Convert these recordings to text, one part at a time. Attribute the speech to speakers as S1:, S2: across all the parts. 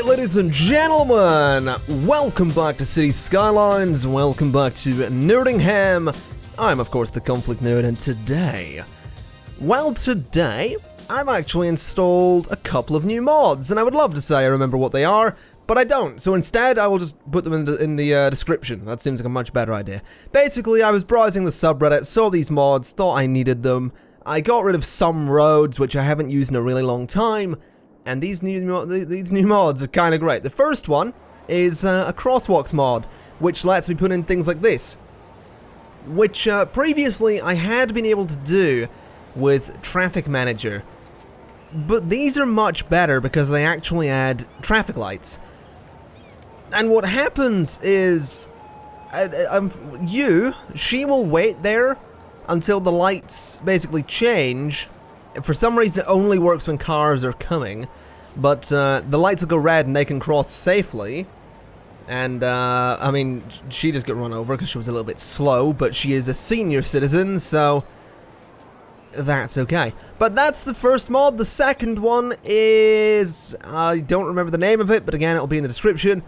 S1: Alright, ladies and gentlemen, welcome back to City Skylines, welcome back to Nerdingham. I'm of course the ConflictNerd, and today, I've actually installed a couple of new mods, and I would love to say I remember what they are, but I don't, so instead I will just put them in the description. That seems like a much better idea. Basically, I was browsing the subreddit, saw these mods, thought I needed them. I got rid of some roads, which I haven't used in a really long time, and these new mods are kind of great. The first one is a crosswalks mod, which lets me put in things like this, which previously I had been able to do with Traffic Manager, but these are much better because they actually add traffic lights. And what happens is, she will wait there until the lights basically change. For some reason it only works when cars are coming, but the lights will go red and they can cross safely. And I mean, she just got run over because she was a little bit slow, but she is a senior citizen, so that's okay. But that's the first mod. The second one is, I don't remember the name of it, but again, it'll be in the description.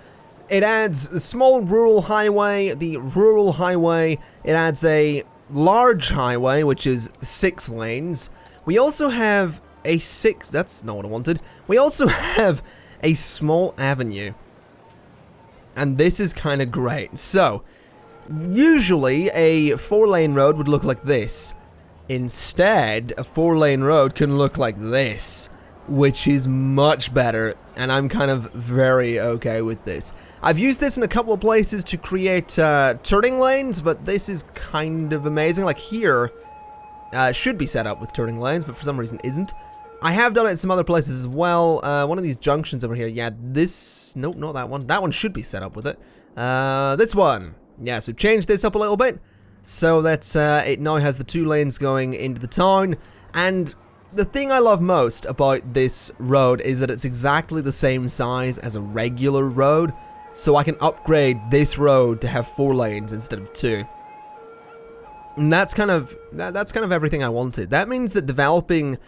S1: It adds a small rural highway, the rural highway. It adds a large highway, which is 6 lanes. We also have a that's not what I wanted. We also have a small avenue. And this is kind of great. So, usually a 4-lane road would look like this. Instead, a 4-lane road can look like this, which is much better, and I'm kind of very okay with this. I've used this in a couple of places to create turning lanes, but this is kind of amazing. Like here, should be set up with turning lanes, but for some reason isn't. I have done it in some other places as well. One of these junctions over here, yeah, this, nope, not that one. That one should be set up with it. This one, yeah, so we've changed this up a little bit, so that it now has the 2 lanes going into the town. And the thing I love most about this road is that it's exactly the same size as a regular road, so I can upgrade this road to have 4 lanes instead of 2. And that's kind of everything I wanted. That means that developing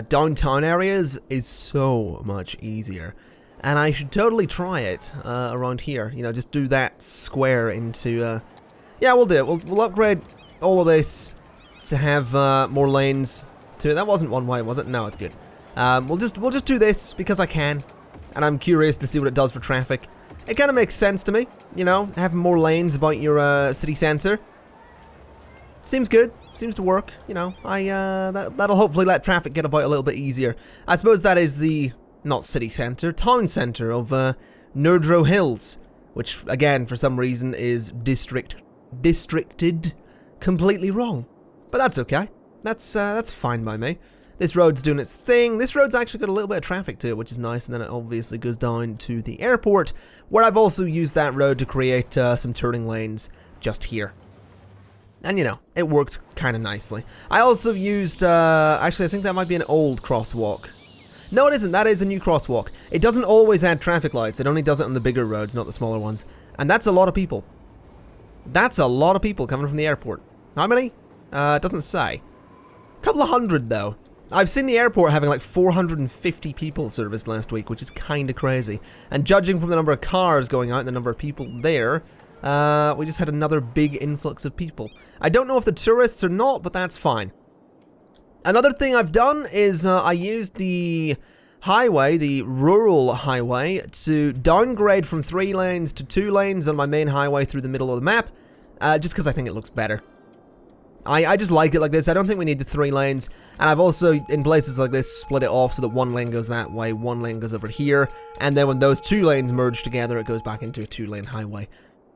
S1: downtown areas is so much easier, and I should totally try it around here. You know, just do that square into. Yeah, we'll do it. We'll upgrade all of this to have more lanes to it. That wasn't one way, was it? No, it's good. We'll just do this because I can, and I'm curious to see what it does for traffic. It kind of makes sense to me, you know, having more lanes about your city center. Seems good. Seems to work. You know, that'll hopefully let traffic get about a little bit easier. I suppose that is the, not city center, town center of Nerdro Hills, which again for some reason is districted completely wrong. But that's okay. That's fine by me. This road's doing its thing. This road's actually got a little bit of traffic to it, which is nice, and then it obviously goes down to the airport, where I've also used that road to create some turning lanes just here. And you know, it works kind of nicely. I also used, actually I think that might be an old crosswalk. No, it isn't. That is a new crosswalk. It doesn't always add traffic lights. It only does it on the bigger roads, not the smaller ones. And that's a lot of people. That's a lot of people coming from the airport. How many? It doesn't say. A couple of hundred, though. I've seen the airport having like 450 people serviced last week, which is kind of crazy. And judging from the number of cars going out and the number of people there, we just had another big influx of people. I don't know if they're tourists or not, but that's fine. Another thing I've done is I used the highway, the rural highway, to downgrade from 3 lanes to 2 lanes on my main highway through the middle of the map, just because I think it looks better. I just like it like this. I don't think we need the 3 lanes, and I've also, in places like this, split it off so that 1 lane goes that way, 1 lane goes over here, and then when those 2 lanes merge together, it goes back into a 2-lane highway.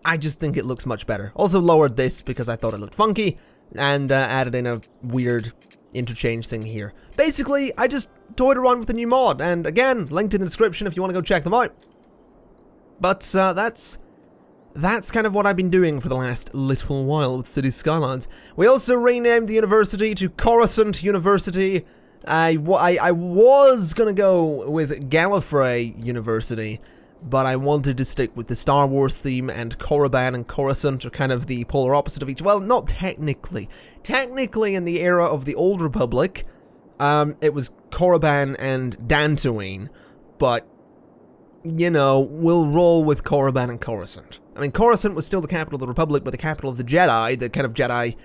S1: I just think it looks much better. Also lowered this because I thought it looked funky, and added in a weird interchange thing here. Basically, I just toyed around with the new mod, and again, linked in the description if you want to go check them out. But that's kind of what I've been doing for the last little while with City Skylines. We also renamed the university to Coruscant University. I was gonna go with Gallifrey University, but I wanted to stick with the Star Wars theme, and Korriban and Coruscant are kind of the polar opposite of each. Well, not technically. Technically, in the era of the Old Republic, it was Korriban and Dantooine, but you know, we'll roll with Korriban and Coruscant. I mean, Coruscant was still the capital of the Republic, but the capital of the Jedi, the kind of Jedi,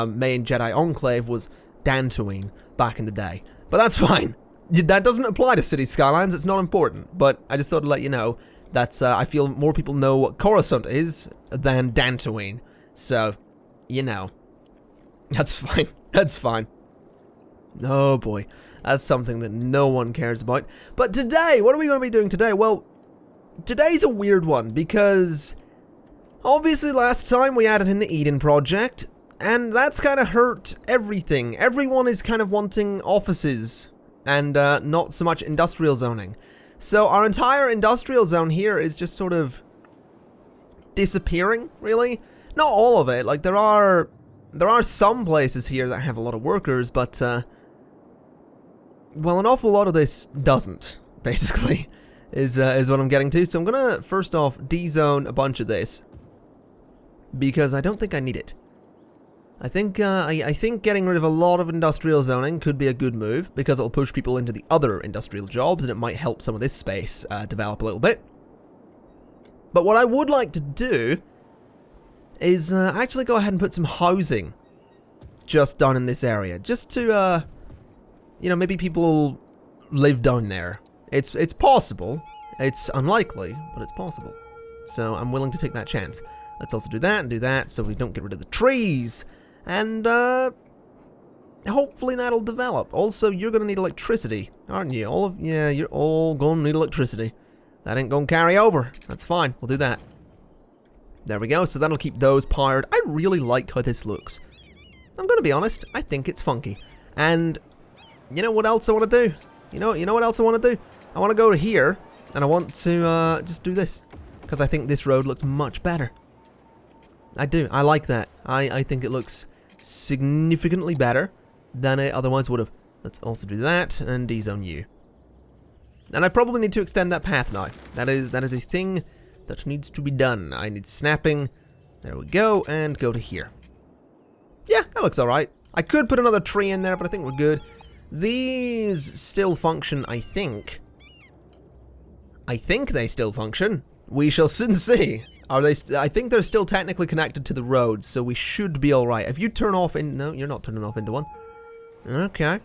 S1: main Jedi enclave, was Dantooine back in the day. But that's fine. That doesn't apply to City Skylines, it's not important. But I just thought I'd let you know that I feel more people know what Coruscant is than Dantooine. So, you know. That's fine. That's fine. Oh boy. That's something that no one cares about. But today, what are we going to be doing today? Well, today's a weird one because obviously last time we added in the Eden project, and that's kind of hurt everything. Everyone is kind of wanting offices and not so much industrial zoning. So our entire industrial zone here is just sort of disappearing, really. Not all of it. Like there are some places here that have a lot of workers, but well, an awful lot of this doesn't, basically, is what I'm getting to. So I'm gonna, first off, de-zone a bunch of this, because I don't think I need it. I think getting rid of a lot of industrial zoning could be a good move, because it'll push people into the other industrial jobs, and it might help some of this space develop a little bit. But what I would like to do is actually go ahead and put some housing just down in this area, just to, you know, maybe people live down there. It's possible. It's unlikely, but it's possible. So I'm willing to take that chance. Let's also do that, so we don't get rid of the trees. And, hopefully that'll develop. Also, you're gonna need electricity, aren't you? Yeah, you're all gonna need electricity. That ain't gonna carry over. That's fine, we'll do that. There we go, so that'll keep those powered. I really like how this looks. I'm gonna be honest, I think it's funky. And you know what else I want to do? You know what else I want to do? I want to go to here, and I want to just do this, because I think this road looks much better. I do. I like that. I think it looks significantly better than it otherwise would have. Let's also do that and de-zone you. And I probably need to extend that path now. That is a thing that needs to be done. I need snapping. There we go, and go to here. Yeah, that looks alright. I could put another tree in there, but I think we're good. These still function, I think. I think they still function. We shall soon see. Are they? I think they're still technically connected to the roads, so we should be alright. If you turn off in... No, you're not turning off into one. Okay.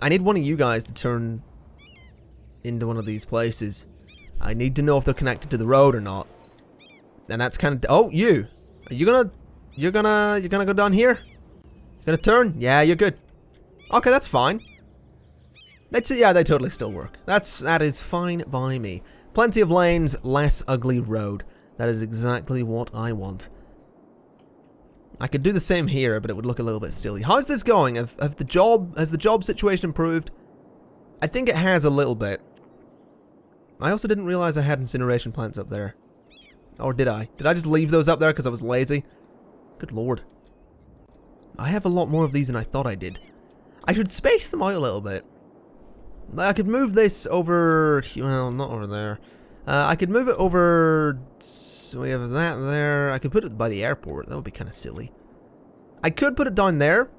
S1: I need one of you guys to turn into one of these places. I need to know if they're connected to the road or not. And that's kind of... Oh, you! Are you gonna... You're gonna go down here? Gonna turn? Yeah, you're good. Okay, that's fine. Yeah, they totally still work. That is fine by me. Plenty of lanes, less ugly road. That is exactly what I want. I could do the same here, but it would look a little bit silly. How's this going? Has the job situation improved? I think it has a little bit. I also didn't realize I had incineration plants up there. Or did I? Did I just leave those up there because I was lazy? Good lord. I have a lot more of these than I thought I did. I should space them out a little bit. I could move this over... Well, not over there. I could move it over... So we have that there. I could put it by the airport. That would be kind of silly. I could put it down there.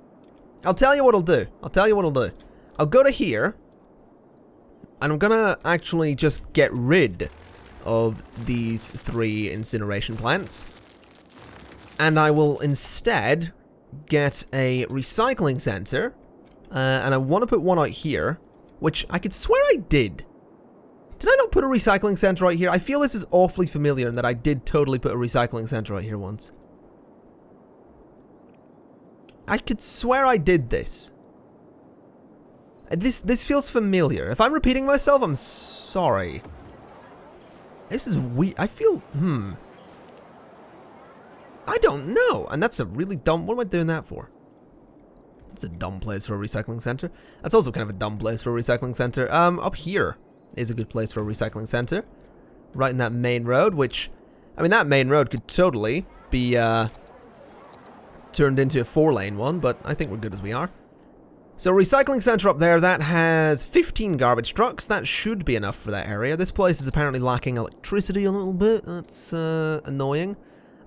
S1: I'll tell you what I'll do. I'll go to here. And I'm gonna actually just get rid of these 3 incineration plants. And I will instead get a recycling center. And I want to put one out here, which I could swear I did. Did I not put a recycling center right here? I feel this is awfully familiar and that I did totally put a recycling center right here once. I could swear I did this. This feels familiar. If I'm repeating myself, I'm sorry. This is weird. I feel, I don't know. And that's a really dumb... What am I doing that for? That's a dumb place for a recycling center. That's also kind of a dumb place for a recycling center. Up here is a good place for a recycling center. Right in that main road, which... I mean, that main road could totally be, turned into a 4-lane one, but I think we're good as we are. So, recycling center up there, that has 15 garbage trucks. That should be enough for that area. This place is apparently lacking electricity a little bit. That's, annoying.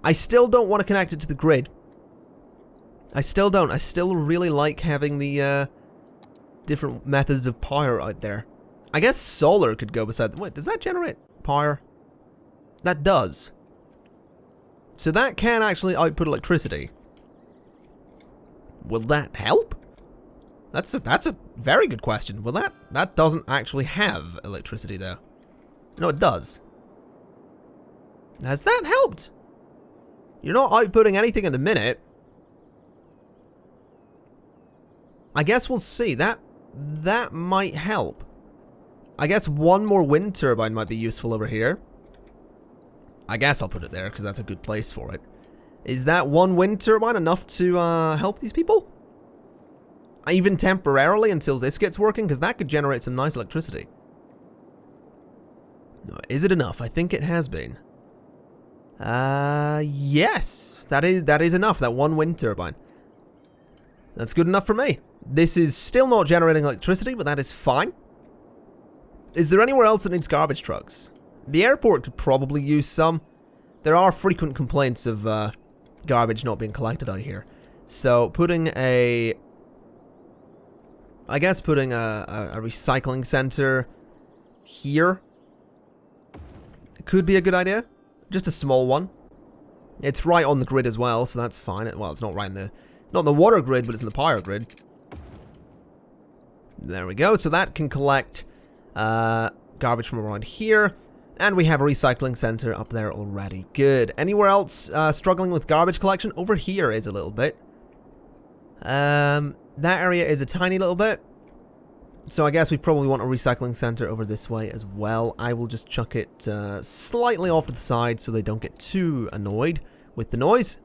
S1: I still don't want to connect it to the grid. I still don't. I still really like having the, different methods of power out there. I guess solar could go beside... Wait, does that generate power? That does. So that can actually output electricity. Will that help? That's a very good question. Will that... That doesn't actually have electricity, though. No, it does. Has that helped? You're not outputting anything at the minute. I guess we'll see. That might help. I guess one more wind turbine might be useful over here. I guess I'll put it there because that's a good place for it. Is that one wind turbine enough to help these people? Even temporarily until this gets working, because that could generate some nice electricity. No, is it enough? I think it has been. Yes, that is enough. That one wind turbine. That's good enough for me. This is still not generating electricity, but that is fine. Is there anywhere else that needs garbage trucks? The airport could probably use some. There are frequent complaints of garbage not being collected out here. So putting a... I guess putting a recycling center here could be a good idea. Just a small one. It's right on the grid as well, so that's fine. Well, it's not right in the... Not in the water grid, but it's in the power grid. There we go. So that can collect garbage from around here. And we have a recycling center up there already. Good. Anywhere else struggling with garbage collection? Over here is a little bit. That area is a tiny little bit. So I guess we probably want a recycling center over this way as well. I will just chuck it slightly off to the side so they don't get too annoyed with the noise.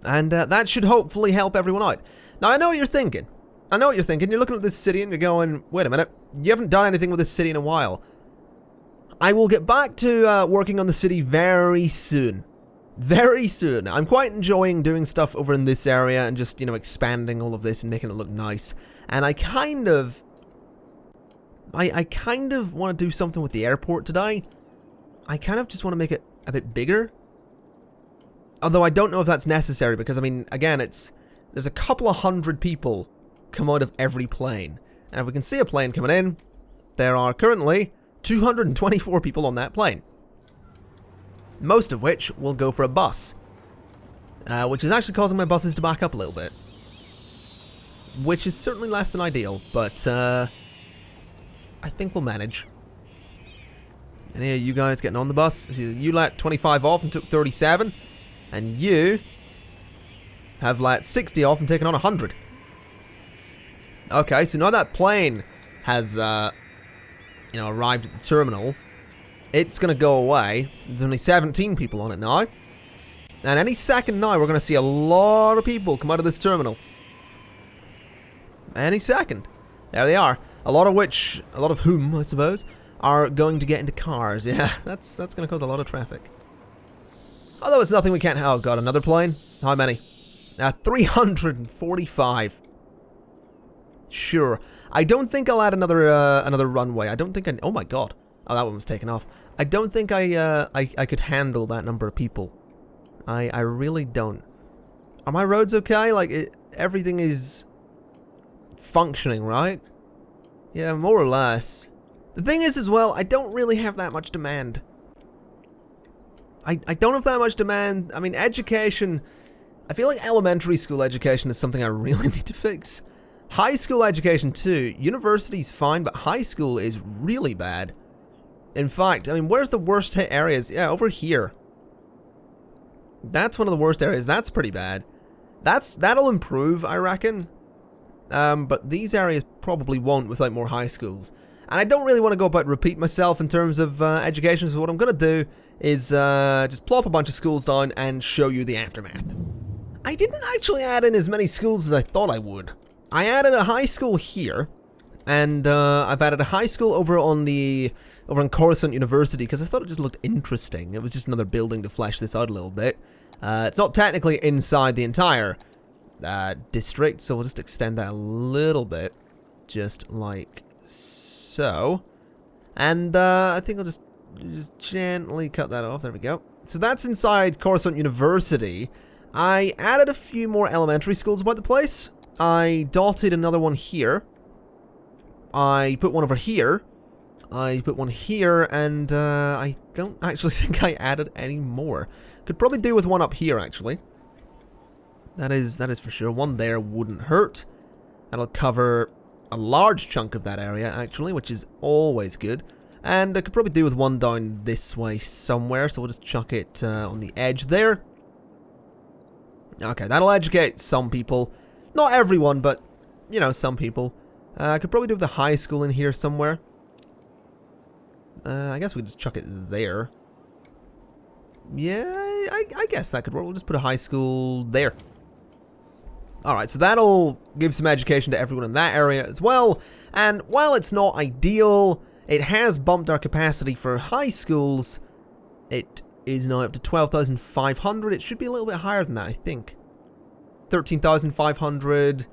S1: And that should hopefully help everyone out. Now, I know what you're thinking. I know what you're thinking. You're looking at this city and you're going, wait a minute. You haven't done anything with this city in a while. I will get back to working on the city very soon. Very soon. I'm quite enjoying doing stuff over in this area and just, you know, expanding all of this and making it look nice. And I kind of want to do something with the airport today. I kind of just want to make it a bit bigger. Although I don't know if that's necessary because, I mean, again, there's a couple of hundred people come out of every plane. And if we can see a plane coming in, there are currently 224 people on that plane. Most of which will go for a bus. Which is actually causing my buses to back up a little bit. Which is certainly less than ideal, but I think we'll manage. And here, you guys getting on the bus. So you let 25 off and took 37. And you have let 60 off and taken on 100. Okay, so now that plane has, you know, arrived at the terminal, it's going to go away. There's only 17 people on it now. And any second now, we're going to see a lot of people come out of this terminal. Any second. There they are. A lot of whom, I suppose, are going to get into cars. Yeah, that's going to cause a lot of traffic. Although it's nothing we can't... Oh, God, another plane? How many? 345. Sure. I don't think I'll add another runway. I don't think I... Oh, my God. Oh, that one was taken off. I don't think I could handle that number of people. I really don't. Are my roads okay? Like, everything is functioning, right? Yeah, more or less. The thing is, as well, I don't really have that much demand. I don't have that much demand. I mean, education... I feel like elementary school education is something I really need to fix. High school education, too. University's fine, but high school is really bad. In fact, I mean, where's the worst hit areas? Yeah, over here. That's one of the worst areas. That's pretty bad. That'll improve, I reckon. But these areas probably won't without more high schools. And I don't really want to go about repeat myself in terms of education, so what I'm going to do is just plop a bunch of schools down and show you the aftermath. I didn't actually add in as many schools as I thought I would. I added a high school here, and I've added a high school over in Coruscant University because I thought it just looked interesting. It was just another building to flesh this out a little bit. It's not technically inside the entire district, so we'll just extend that a little bit, just like so. And I think I'll just gently cut that off. There we go. So that's inside Coruscant University. I added a few more elementary schools about the place. I dotted another one here. I put one over here. I put one here, and I don't actually think I added any more. Could probably do with one up here, actually. That is for sure. One there wouldn't hurt. That'll cover a large chunk of that area, actually, which is always good. And I could probably do with one down this way somewhere, so we'll just chuck it on the edge there. Okay, that'll educate some people. Not everyone, but, you know, some people. I could probably do with a high school in here somewhere. I guess we just chuck it there. Yeah, I guess that could work. We'll just put a high school there. Alright, so that'll give some education to everyone in that area as well. And while it's not ideal, it has bumped our capacity for high schools. It is now up to 12,500. It should be a little bit higher than that, I think. 13,500.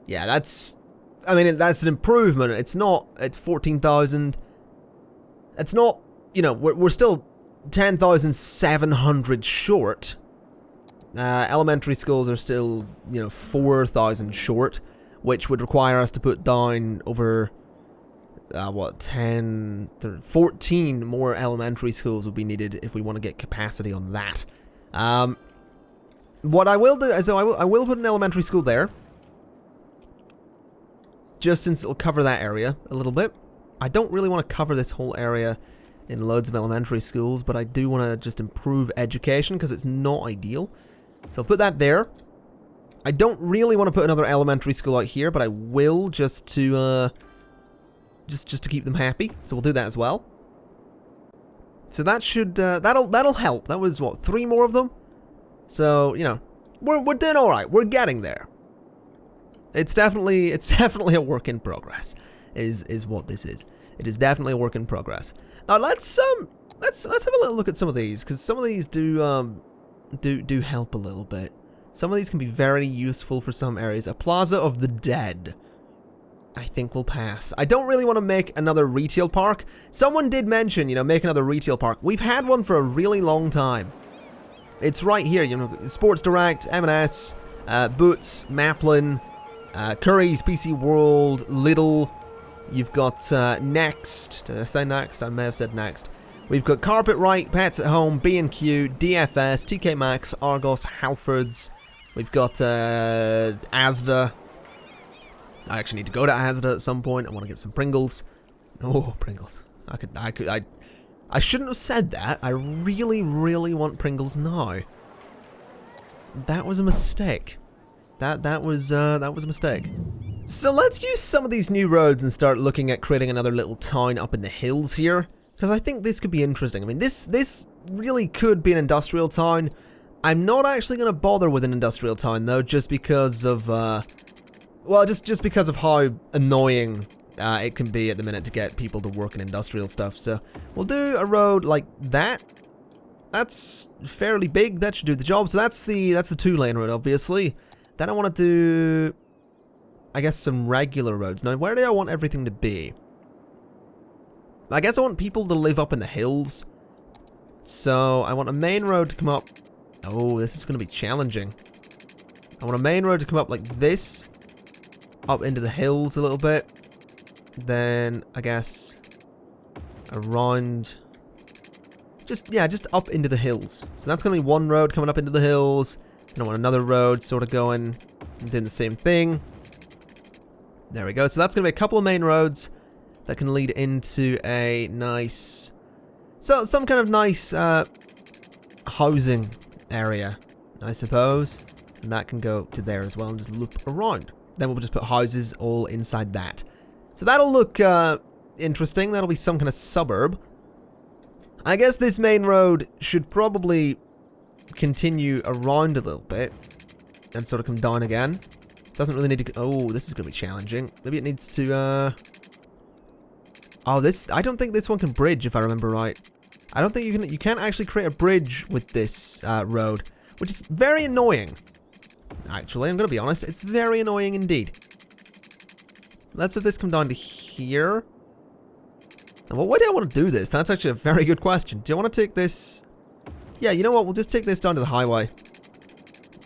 S1: Yeah, that's... I mean, that's an improvement. It's not... It's 14,000. It's not... You know, we're still 10,700 short. Elementary schools are still, you know, 4,000 short, which would require us to put down over, what, 14 more elementary schools would be needed if we want to get capacity on that. What I will do is I will put an elementary school there, just since it'll cover that area a little bit. I don't really want to cover this whole area in loads of elementary schools, but I do want to just improve education because it's not ideal. So I'll put that there. I don't really want to put another elementary school out here, but I will just to just to keep them happy. So we'll do that as well. So that should that'll help. That was what, 3 more of them. So you know, we're doing all right. We're getting there. It's definitely a work in progress. Is what this is. It is definitely a work in progress. Now let's have a little look at some of these, because some of these do help a little bit. Some of these can be very useful for some areas. A Plaza of the Dead, I think, will pass. I don't really want to make another retail park. Someone did mention, you know, make another retail park. We've had one for a really long time. It's right here, you know, Sports Direct, M&S, Boots, Maplin, Curry's, PC World, Lidl. You've got Next. Did I say Next? I may have said Next. We've got Carpetright, Pets at Home, B&Q, DFS, TK Maxx, Argos, Halfords. We've got Asda. I actually need to go to Asda at some point. I want to get some Pringles. Oh, Pringles. I shouldn't have said that. I really, really want Pringles now. That was a mistake. That was a mistake. So let's use some of these new roads and start looking at creating another little town up in the hills here. Because I think this could be interesting. I mean, this really could be an industrial town. I'm not actually going to bother with an industrial town, though, just because of, well, just because of how annoying it can be at the minute to get people to work in industrial stuff. So we'll do a road like that. That's fairly big. That should do the job. So that's the 2-lane road, obviously. Then I want to do, I guess, some regular roads. Now, where do I want everything to be? I guess I want people to live up in the hills. So I want a main road to come up. Oh, this is going to be challenging. I want a main road to come up like this. Up into the hills a little bit. Then, I guess, around. Just up into the hills. So that's going to be one road coming up into the hills. And I want another road sort of going and doing the same thing. There we go. So that's going to be a couple of main roads that can lead into a nice, so some kind of nice housing area, I suppose. And that can go to there as well and just loop around. Then we'll just put houses all inside that. So that'll look interesting. That'll be some kind of suburb. I guess this main road should probably continue around a little bit and sort of come down again. Doesn't really need to. Oh, this is going to be challenging. Maybe it needs to. Oh, this. I don't think this one can bridge, if I remember right. I don't think you can. You can't actually create a bridge with this road, which is very annoying. Actually, I'm going to be honest. It's very annoying indeed. Let's have this come down to here. Well, why do I want to do this? That's actually a very good question. Do I want to take this? Yeah, you know what? We'll just take this down to the highway.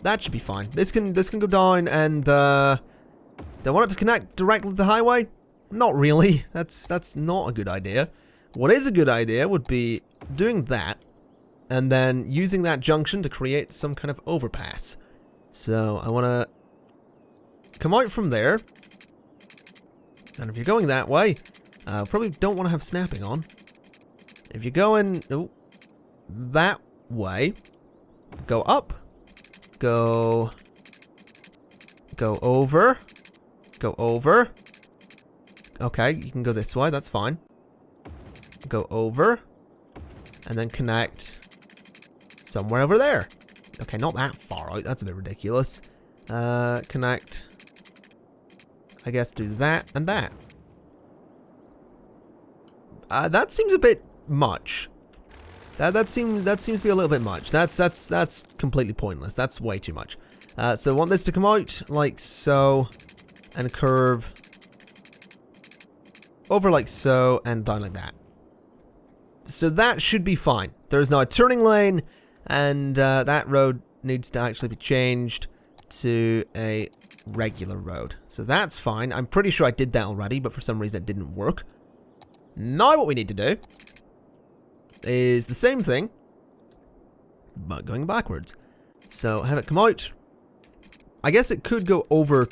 S1: That should be fine. This can go down and, do I want it to connect directly to the highway? not really. That's not a good idea. What is a good idea would be doing that, and then using that junction to create some kind of overpass. So I want to come out from there, and if you're going that way, probably don't want to have snapping on. If you're going that way, go up, go over, go over. Okay, you can go this way, that's fine. Go over, and then connect somewhere over there. Okay, not that far out, that's a bit ridiculous. Connect, I guess do that and that. That seems a bit much. That seems to be a little bit much. That's completely pointless. That's way too much. So I want this to come out like so, and curve over like so, and down like that. So that should be fine. There is now a turning lane, and that road needs to actually be changed to a regular road. So that's fine. I'm pretty sure I did that already, but for some reason it didn't work. Now what we need to do is the same thing, but going backwards. So have it come out. I guess it could go over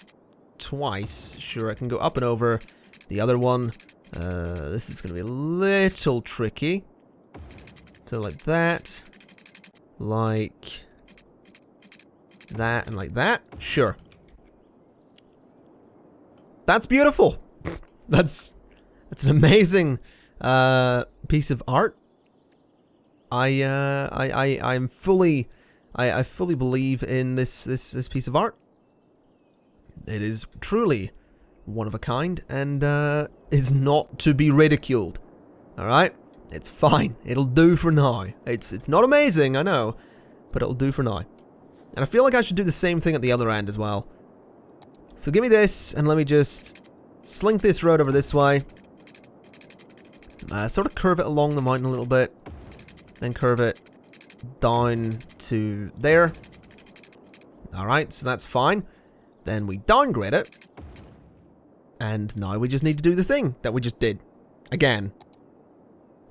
S1: twice. Sure, it can go up and over. The other one, this is going to be a little tricky. So like that, and like that. Sure. That's beautiful. That's an amazing piece of art. I fully believe in this piece of art. It is truly one of a kind, and is not to be ridiculed. All right, it's fine. It'll do for now. It's not amazing, I know, but it'll do for now. And I feel like I should do the same thing at the other end as well. So give me this, and let me just slink this road over this way. Sort of curve it along the mountain a little bit. Then curve it down to there. Alright, so that's fine. Then we downgrade it. And now we just need to do the thing that we just did. Again.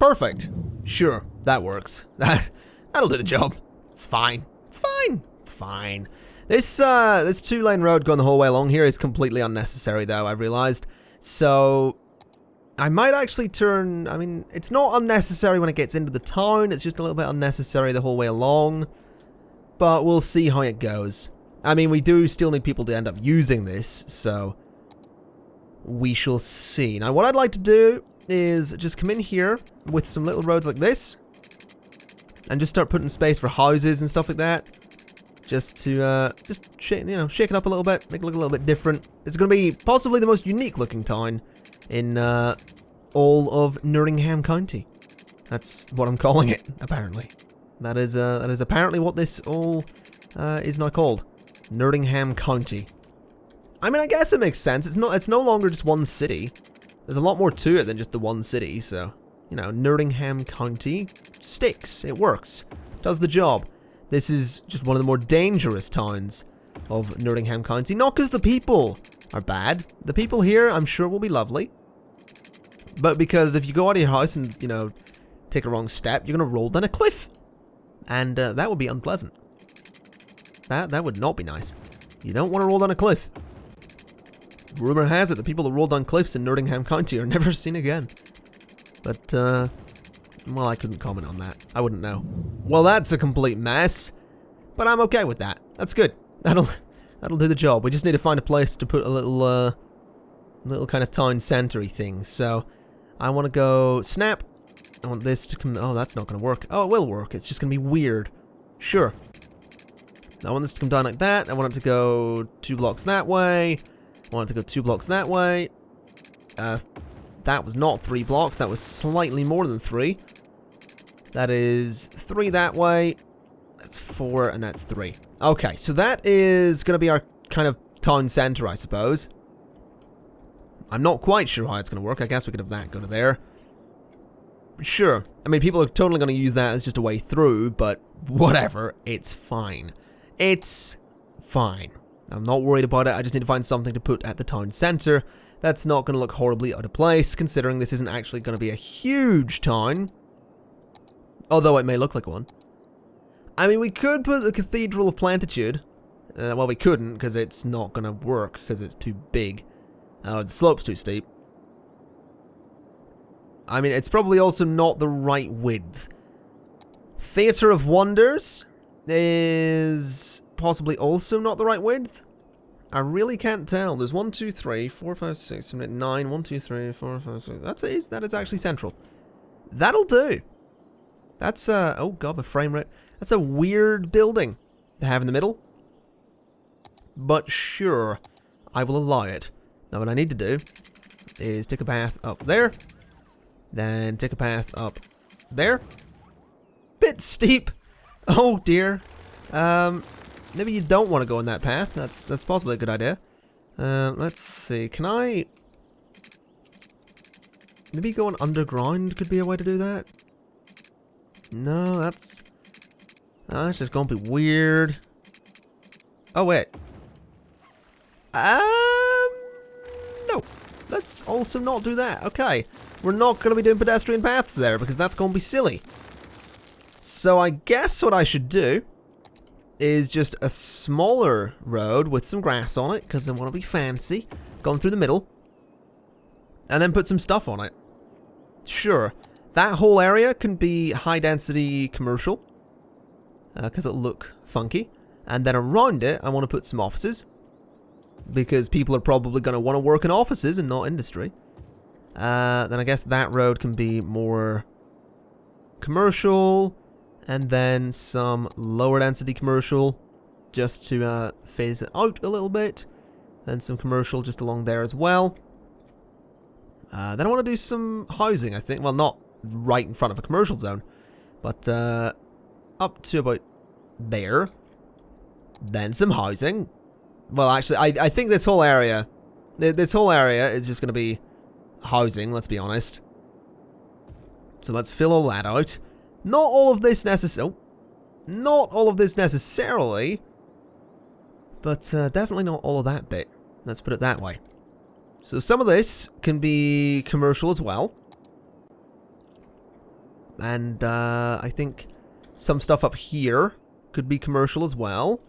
S1: Perfect. Sure, that works. That'll do the job. It's fine. It's fine. It's fine. This 2-lane road going the whole way along here is completely unnecessary though, I've realized. So I might actually turn, I mean, it's not unnecessary when it gets into the town, it's just a little bit unnecessary the whole way along. But we'll see how it goes. I mean, we do still need people to end up using this, so we shall see. Now, what I'd like to do is just come in here with some little roads like this, and just start putting space for houses and stuff like that. Just to, shake it up a little bit, make it look a little bit different. It's going to be possibly the most unique looking town in all of Nottingham County. That's what I'm calling it, apparently. That is apparently what this all is now called. Nottingham County. I mean, I guess it makes sense. It's no longer just one city. There's a lot more to it than just the one city, so, you know, Nottingham County sticks. It works. Does the job. This is just one of the more dangerous towns of Nottingham County. Not because the people are bad. The people here, I'm sure, will be lovely. But because if you go out of your house and, you know, take a wrong step, you're going to roll down a cliff. And that would be unpleasant. That would not be nice. You don't want to roll down a cliff. Rumor has it the people that roll down cliffs in Nottingham County are never seen again. But, well, I couldn't comment on that. I wouldn't know. Well, that's a complete mess. But I'm okay with that. That's good. That'll do the job. We just need to find a place to put a little kind of town centre-y thing. So, I want to go snap. I want this to come... Oh, that's not going to work. Oh, it will work. It's just going to be weird. Sure. I want this to come down like that. I want it to go 2 blocks that way. I want it to go 2 blocks that way. That was not 3 blocks. That was slightly more than 3. That is 3 that way. That's 4, and that's 3. Okay, so that is going to be our kind of town centre, I suppose. I'm not quite sure how it's going to work. I guess we could have that go to there. Sure. I mean, people are totally going to use that as just a way through, but whatever. It's fine. It's fine. I'm not worried about it. I just need to find something to put at the town centre. That's not going to look horribly out of place, considering this isn't actually going to be a huge town. Although it may look like one. I mean, we could put the Cathedral of Plantitude. Well, we couldn't, because it's not going to work, because it's too big. The slope's too steep. I mean, it's probably also not the right width. Theatre of Wonders is possibly also not the right width. I really can't tell. There's 1, 2, 3, 4, 5, 6, 7, 8, 9. 1, 2, 3, 4, 5, 6. That is actually central. That'll do. That's oh god, the frame rate. That's a weird building to have in the middle. But sure, I will allow it. Now what I need to do is take a path up there. Then take a path up there. Bit steep. Oh dear. Maybe you don't want to go on that path. That's possibly a good idea. Let's see. Can I... Maybe going underground could be a way to do that? No, that's just gonna be weird. Oh, wait. No. Let's also not do that. Okay. We're not gonna be doing pedestrian paths there, because that's gonna be silly. So I guess what I should do is just a smaller road with some grass on it, because I want to be fancy, going through the middle, and then put some stuff on it. Sure, that whole area can be high-density commercial, because it'll look funky, and then around it, I want to put some offices, because people are probably going to want to work in offices and not industry. Then I guess that road can be more commercial, and then some lower density commercial just to phase it out a little bit. Then some commercial just along there as well. Then I want to do some housing, I think. Well, not right in front of a commercial zone, but up to about there. Then some housing. Well, actually, I think this whole area is just going to be housing, let's be honest. So let's fill all that out. Not all of this necessarily, but definitely not all of that bit. Let's put it that way. So some of this can be commercial as well. And I think some stuff up here could be commercial as well.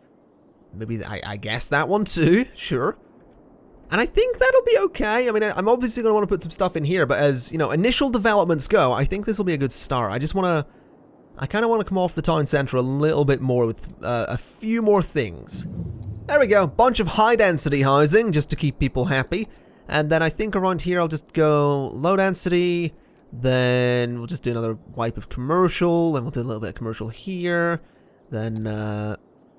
S1: Maybe, I guess that one too, sure. And I think that'll be okay. I mean, I'm obviously going to want to put some stuff in here, but as, you know, initial developments go, I think this will be a good start. I kind of want to come off the town centre a little bit more with a few more things. There we go, bunch of high-density housing, just to keep people happy. And then I think around here I'll just go low-density, then we'll just do another wipe of commercial, then we'll do a little bit of commercial here, then a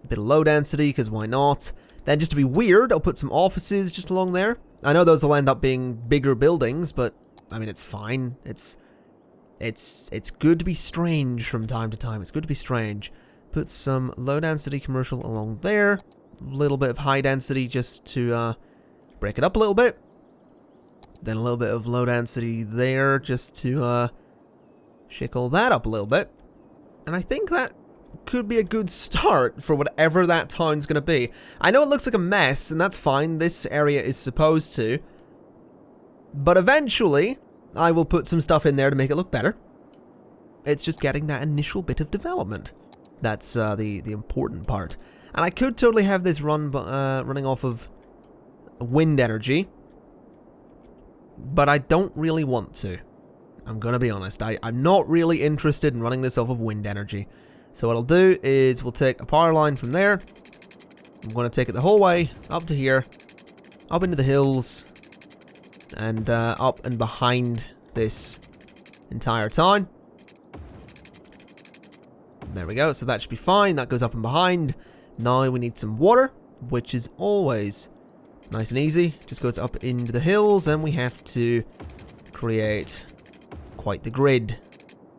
S1: bit of low-density, because why not? Then just to be weird, I'll put some offices just along there. I know those will end up being bigger buildings, but, I mean, it's fine. It's good to be strange from time to time. It's good to be strange. Put some low-density commercial along there. A little bit of high-density just to break it up a little bit. Then a little bit of low-density there just to shake all that up a little bit. And I think that could be a good start for whatever that town's going to be. I know it looks like a mess, and that's fine. This area is supposed to. But eventually, I will put some stuff in there to make it look better. It's just getting that initial bit of development. That's the important part. And I could totally have this running off of wind energy. But I don't really want to. I'm going to be honest. I'm not really interested in running this off of wind energy. So what I'll do is we'll take a power line from there. I'm going to take it the whole way up to here. Up into the hills. And up and behind this entire town. There we go. So that should be fine. That goes up and behind. Now we need some water, which is always nice and easy. Just goes up into the hills, and we have to create quite the grid.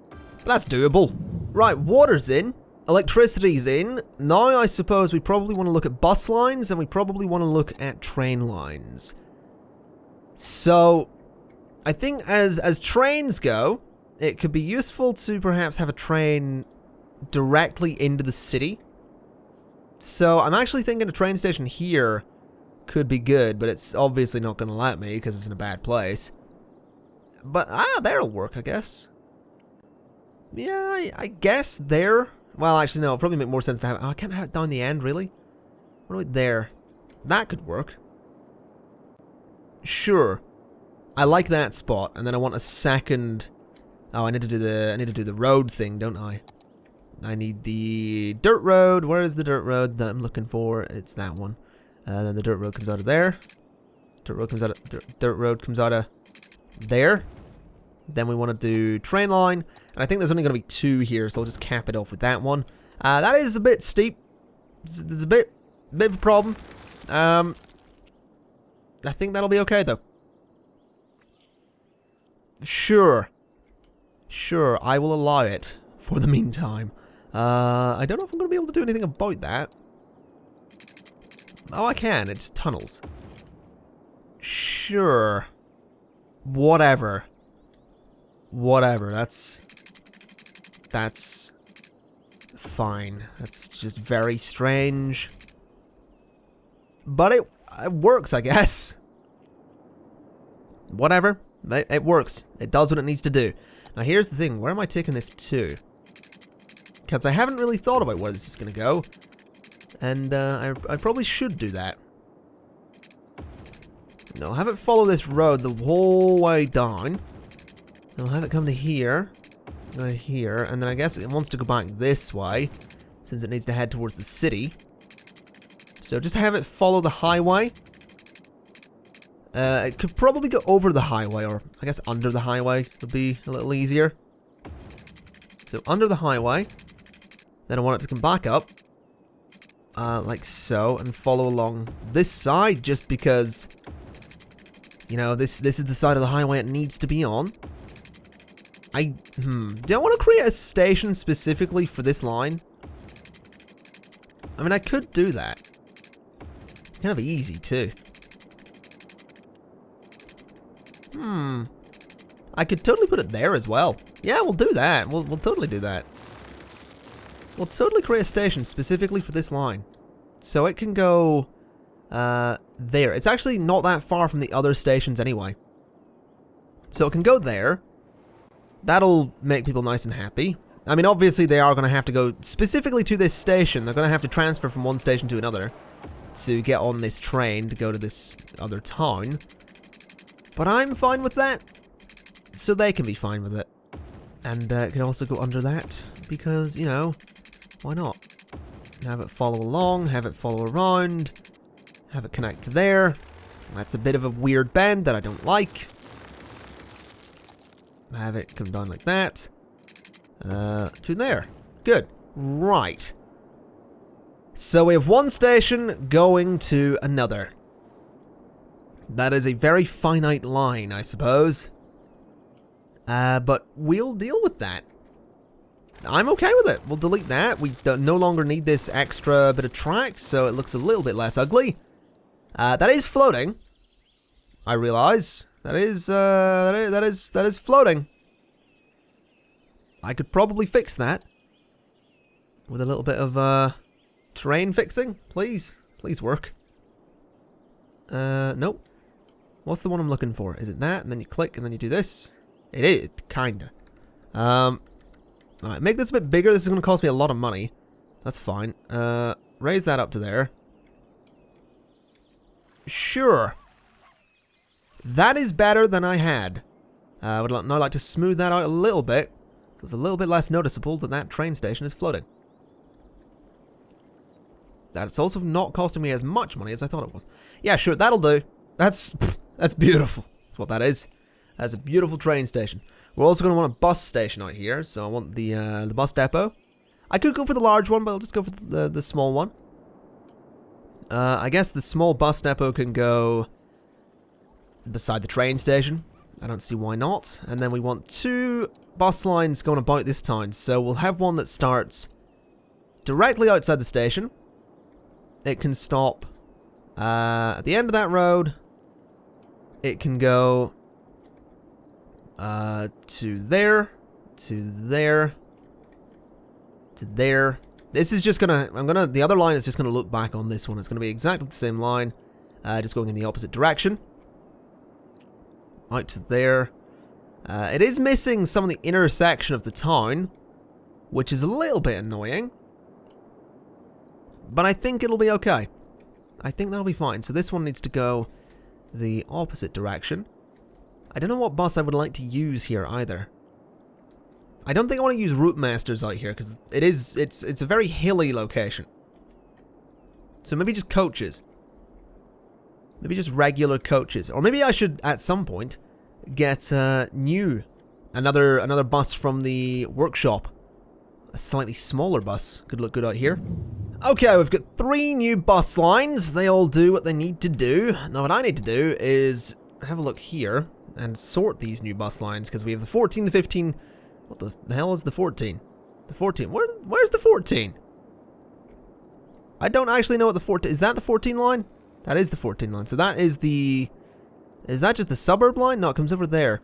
S1: But that's doable. Right, water's in. Electricity's in. Now I suppose we probably want to look at bus lines, and we probably want to look at train lines. So, I think as trains go, it could be useful to perhaps have a train directly into the city. So, I'm actually thinking a train station here could be good, but it's obviously not going to let me because it's in a bad place. But, there'll work, I guess. Yeah, I guess there. Well, actually, no, it'll probably make more sense to have it. Oh, I can't have it down the end, really? What about there? That could work. Sure. I like that spot, and then I want a second... Oh, I need to do the road thing, don't I? I need the dirt road. Where is the dirt road that I'm looking for? It's that one. Then the dirt road comes out of there. Dirt road comes out of there. Then we want to do train line, and I think there's only going to be 2 here, so I'll just cap it off with that one. That is a bit steep. There's a bit of a problem. I think that'll be okay though. Sure, I will allow it for the meantime. I don't know if I'm going to be able to do anything about that. Oh, I can. It just tunnels. Sure. Whatever. That's fine. That's just very strange. But it works, I guess. Whatever. It works. It does what it needs to do. Now here's the thing. Where am I taking this to? Because I haven't really thought about where this is going to go. And I probably should do that. I'll have it follow this road the whole way down. I'll have it come to here. Go here. And then I guess it wants to go back this way. Since it needs to head towards the city. So just have it follow the highway. It could probably go over the highway, or I guess under the highway would be a little easier. So under the highway. Then I want it to come back up. Like so, and follow along this side, just because, you know, this is the side of the highway it needs to be on. Do I want to create a station specifically for this line? I mean, I could do that. Kind of easy, too. I could totally put it there as well. Yeah, we'll do that. We'll totally do that. We'll totally create a station specifically for this line. So it can go there. It's actually not that far from the other stations anyway. So it can go there. That'll make people nice and happy. I mean, obviously they are going to have to go specifically to this station. They're going to have to transfer from one station to another to get on this train to go to this other town. But I'm fine with that. So they can be fine with it. And it can also go under that because, you know, why not? Have it follow along, have it follow around, have it connect to there. That's a bit of a weird bend that I don't like. Have it come down like that. To there. Good. Right. So we have one station going to another. That is a very finite line, I suppose. But we'll deal with that. I'm okay with it. We'll delete that. We no longer need this extra bit of track, so it looks a little bit less ugly. That is floating. I realize that is floating. I could probably fix that with a little bit of terrain fixing. Please work. Nope. What's the one I'm looking for? Is it that? And then you click, and then you do this. It is kinda. Alright, make this a bit bigger. This is going to cost me a lot of money. That's fine. Raise that up to there. Sure. That is better than I had. I would now like to smooth that out a little bit. So it's a little bit less noticeable that that train station is floating. That's also not costing me as much money as I thought it was. Yeah, sure, that'll do. That's beautiful. That's what that is. That's a beautiful train station. We're also going to want a bus station out here, so I want the bus depot. I could go for the large one, but I'll just go for the small one. I guess the small bus depot can go beside the train station. I don't see why not. And then we want 2 bus lines going about this town. So we'll have one that starts directly outside the station. It can stop at the end of that road. It can go to there, to there, to there. This is just gonna, the other line is just gonna look back on this one. It's gonna be exactly the same line. just going in the opposite direction. Right to there. It is missing some of the intersection of the town, which is a little bit annoying. But I think it'll be okay. I think that'll be fine. So this one needs to go the opposite direction. I don't know what bus I would like to use here either. I don't think I want to use Route Masters out here because it's a very hilly location. So maybe just coaches. Maybe just regular coaches. Or maybe I should, at some point, get another bus from the workshop. A slightly smaller bus. Could look good out here. Okay, we've got 3 new bus lines. They all do what they need to do. Now what I need to do is have a look here and sort these new bus lines because we have the 14, the 15... What the hell is the 14? The 14. Where's the 14? I don't actually know what the 14... Is that the 14 line? That is the 14 line. So that is the... Is that just the suburb line? No, it comes over there.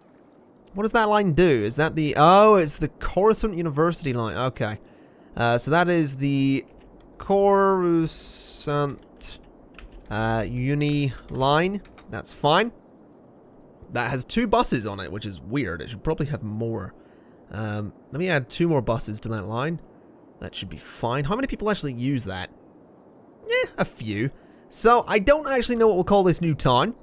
S1: What does that line do? Is that the... Oh, it's the Coruscant University line. Okay. So that is the Coruscant Uni line. That's fine. That has 2 buses on it, which is weird. It should probably have more. Let me add 2 more buses to that line. That should be fine. How many people actually use that? A few. So, I don't actually know what we'll call this new town.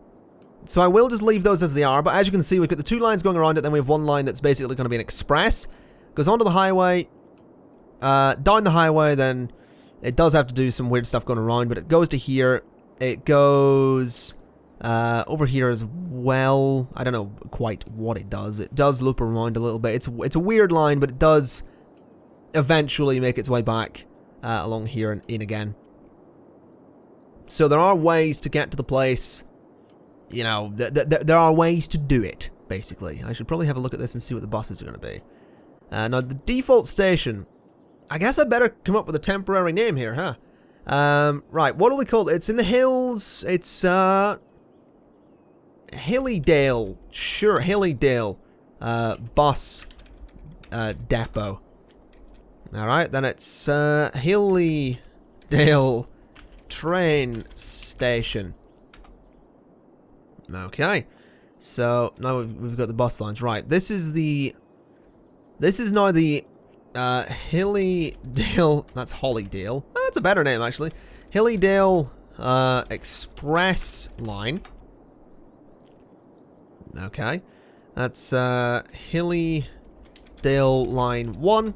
S1: So I will just leave those as they are, but as you can see, we've got the 2 lines going around it, then we have 1 line that's basically going to be an express. Goes onto the highway, down the highway, then it does have to do some weird stuff going around, but it goes to here. It goes over here as well. I don't know quite what it does. It does loop around a little bit. It's a weird line, but it does eventually make its way back along here and in again. So there are ways to get to the place. You know, there are ways to do it, basically. I should probably have a look at this and see what the buses are going to be. Now, the default station. I guess I better come up with a temporary name here, huh? Right, what do we call it? It's in the hills. It's, Hillydale. Sure, Hillydale. Bus depot. Alright, then it's, Hillydale train station. Okay, so now we've got the bus lines. Right, this is now the Hillydale. That's Hollydale. Oh, that's a better name actually. Hillydale Express line. Okay, that's Hillydale line 1,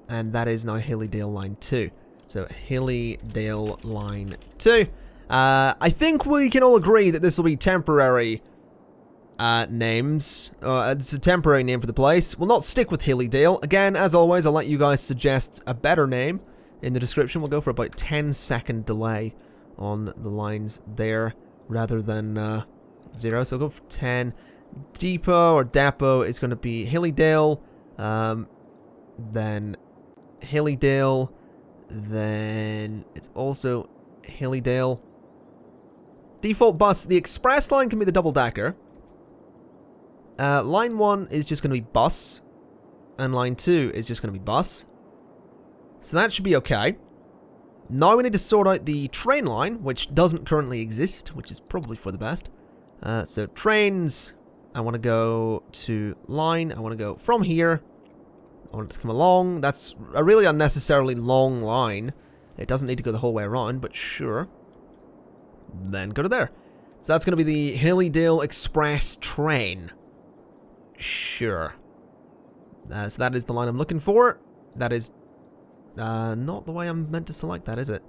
S1: and that is now Hillydale line 2. So Hillydale line 2. I think we can all agree that this will be temporary names. It's a temporary name for the place. We'll not stick with Hillydale. Again, as always, I'll let you guys suggest a better name in the description. We'll go for about 10-second delay on the lines there rather than 0. So we'll go for 10. Depot or depot is going to be Hillydale, then Hillydale, then it's also Hillydale. Default bus, the express line can be the double-decker. Line 1 is just going to be bus, and line 2 is just going to be bus. So that should be okay. Now we need to sort out the train line, which doesn't currently exist, which is probably for the best. So trains, I want to go to line, I want to go from here. I want it to come along. That's a really unnecessarily long line. It doesn't need to go the whole way around, but sure. Then go to there. So that's going to be the Hillydale Express train. Sure. So that is the line I'm looking for. That is not the way I'm meant to select that, is it?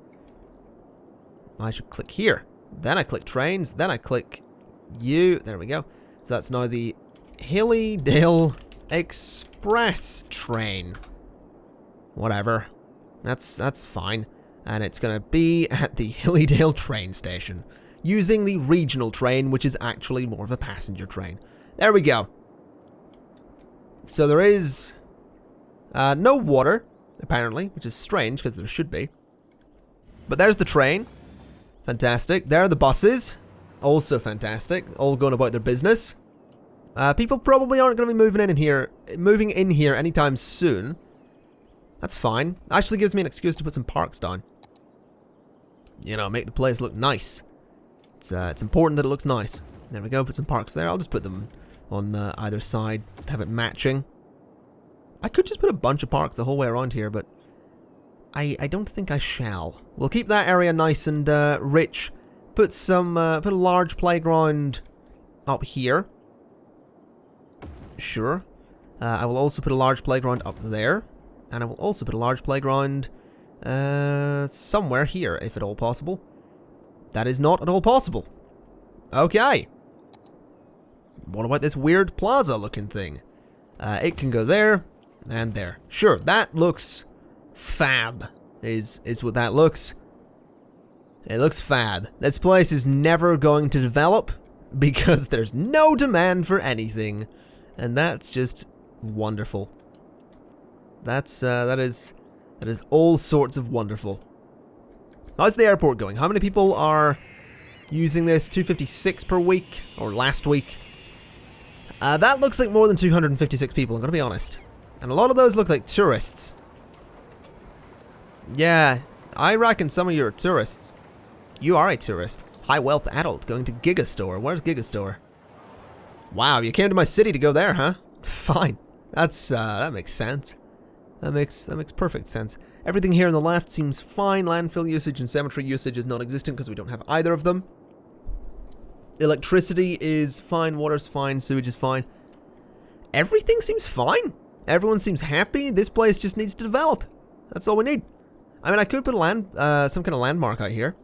S1: I should click here. Then I click trains. Then I click U. There we go. So that's now the Hillydale Express train. Whatever. That's fine. And it's going to be at the Hillydale train station, using the regional train, which is actually more of a passenger train. There we go. So there is no water, apparently, which is strange, because there should be. But there's the train. Fantastic. There are the buses. Also fantastic. All going about their business. People probably aren't going to be moving in here anytime soon. That's fine. Actually gives me an excuse to put some parks down. You know, make the place look nice. It's important that it looks nice. There we go, put some parks there. I'll just put them on either side, just have it matching. I could just put a bunch of parks the whole way around here, but I don't think I shall. We'll keep that area nice and rich. Put a large playground up here. Sure. I will also put a large playground up there. And I will also put a large playground somewhere here, if at all possible. That is not at all possible. Okay. What about this weird plaza-looking thing? It can go there and there. Sure, that looks fab, is what that looks. It looks fab. This place is never going to develop because there's no demand for anything. And that's just wonderful. That is all sorts of wonderful. How's the airport going? How many people are using this? 256 per week, or last week? That looks like more than 256 people, I'm gonna be honest. And a lot of those look like tourists. Yeah, I reckon some of you are tourists. You are a tourist. High wealth adult going to Gigastore. Where's Gigastore? Wow, you came to my city to go there, huh? Fine. That makes sense. That makes perfect sense. Everything here on the left seems fine. Landfill usage and cemetery usage is non-existent because we don't have either of them. Electricity is fine, water's fine, sewage is fine. Everything seems fine. Everyone seems happy. This place just needs to develop. That's all we need. I mean, I could put some kind of landmark out here.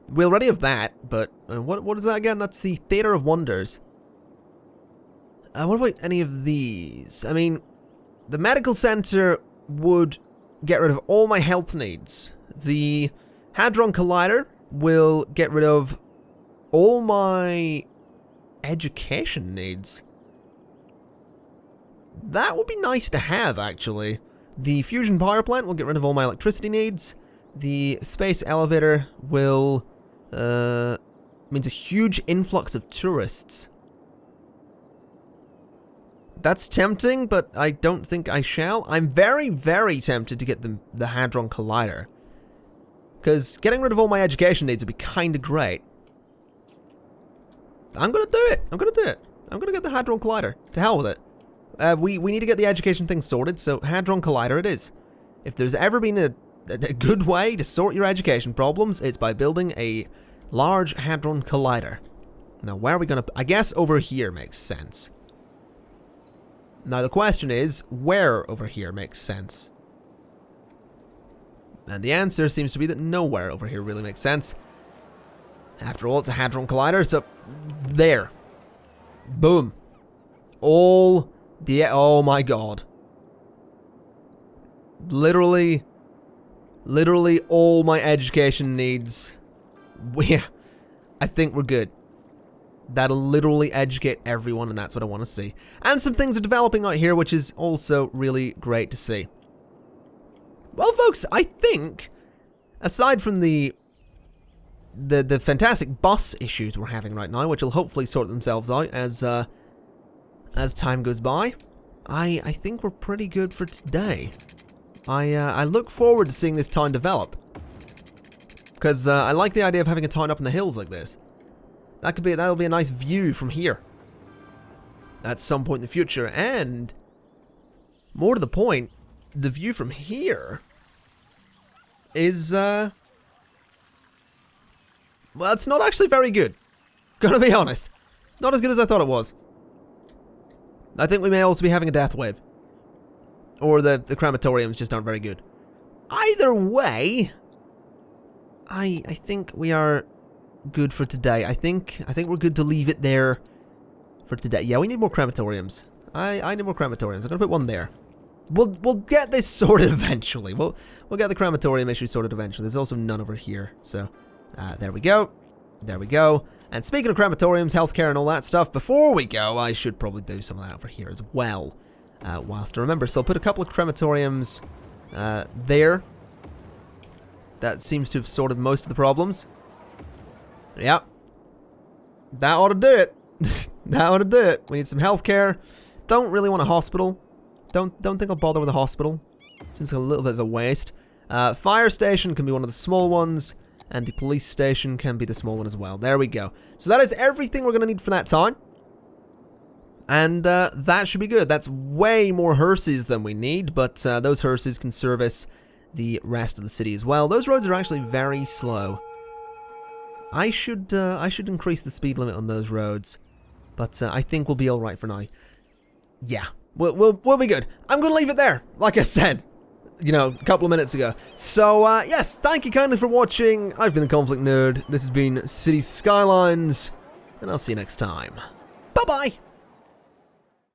S1: We already have that, but what is that again? That's the Theater of Wonders. What about any of these? I mean, the medical center would get rid of all my health needs. The Hadron Collider will get rid of all my education needs. That would be nice to have, actually. The fusion power plant will get rid of all my electricity needs. The space elevator will means a huge influx of tourists. That's tempting, but I don't think I shall. I'm very, very tempted to get the Hadron Collider. Because getting rid of all my education needs would be kind of great. I'm going to do it. I'm going to do it. I'm going to get the Hadron Collider. To hell with it. We need to get the education thing sorted, so Hadron Collider it is. If there's ever been a good way to sort your education problems, it's by building a large Hadron Collider. Now, where are we going to... I guess over here makes sense. Now, the question is, where over here makes sense? And the answer seems to be that nowhere over here really makes sense. After all, it's a Hadron Collider, so... there. Boom. All the... oh my god. Literally all my education needs. I think we're good. That'll literally educate everyone, and that's what I want to see. And some things are developing out here, which is also really great to see. Well, folks, I think, aside from the fantastic bus issues we're having right now, which will hopefully sort themselves out as time goes by, I think we're pretty good for today. I look forward to seeing this town develop. Because I like the idea of having a town up in the hills like this. That'll be a nice view from here. At some point in the future. And, more to the point, the view from here is, well, it's not actually very good. Gotta be honest. Not as good as I thought it was. I think we may also be having a death wave. Or the crematoriums just aren't very good. Either way, I think we are good for today. I think we're good to leave it there for today. Yeah, we need more crematoriums. I need more crematoriums. I'm gonna put one there. We'll get this sorted eventually. We'll get the crematorium issue sorted eventually. There's also none over here. So there we go. There we go. And speaking of crematoriums, healthcare, and all that stuff, before we go, I should probably do some of that over here as well. Whilst I remember. So I'll put a couple of crematoriums there. That seems to have sorted most of the problems. Yep. That ought to do it. That ought to do it. We need some healthcare. Don't really want a hospital. Don't think I'll bother with a hospital. Seems like a little bit of a waste. Fire station can be one of the small ones, and the police station can be the small one as well. There we go. So that is everything we're going to need for that town. And that should be good. That's way more hearses than we need, but those hearses can service the rest of the city as well. Those roads are actually very slow. I should increase the speed limit on those roads, but I think we'll be all right for now. Yeah, we'll be good. I'm gonna leave it there, like I said, you know, a couple of minutes ago. So yes, thank you kindly for watching. I've been the Conflict Nerd. This has been City Skylines, and I'll see you next time. Bye bye.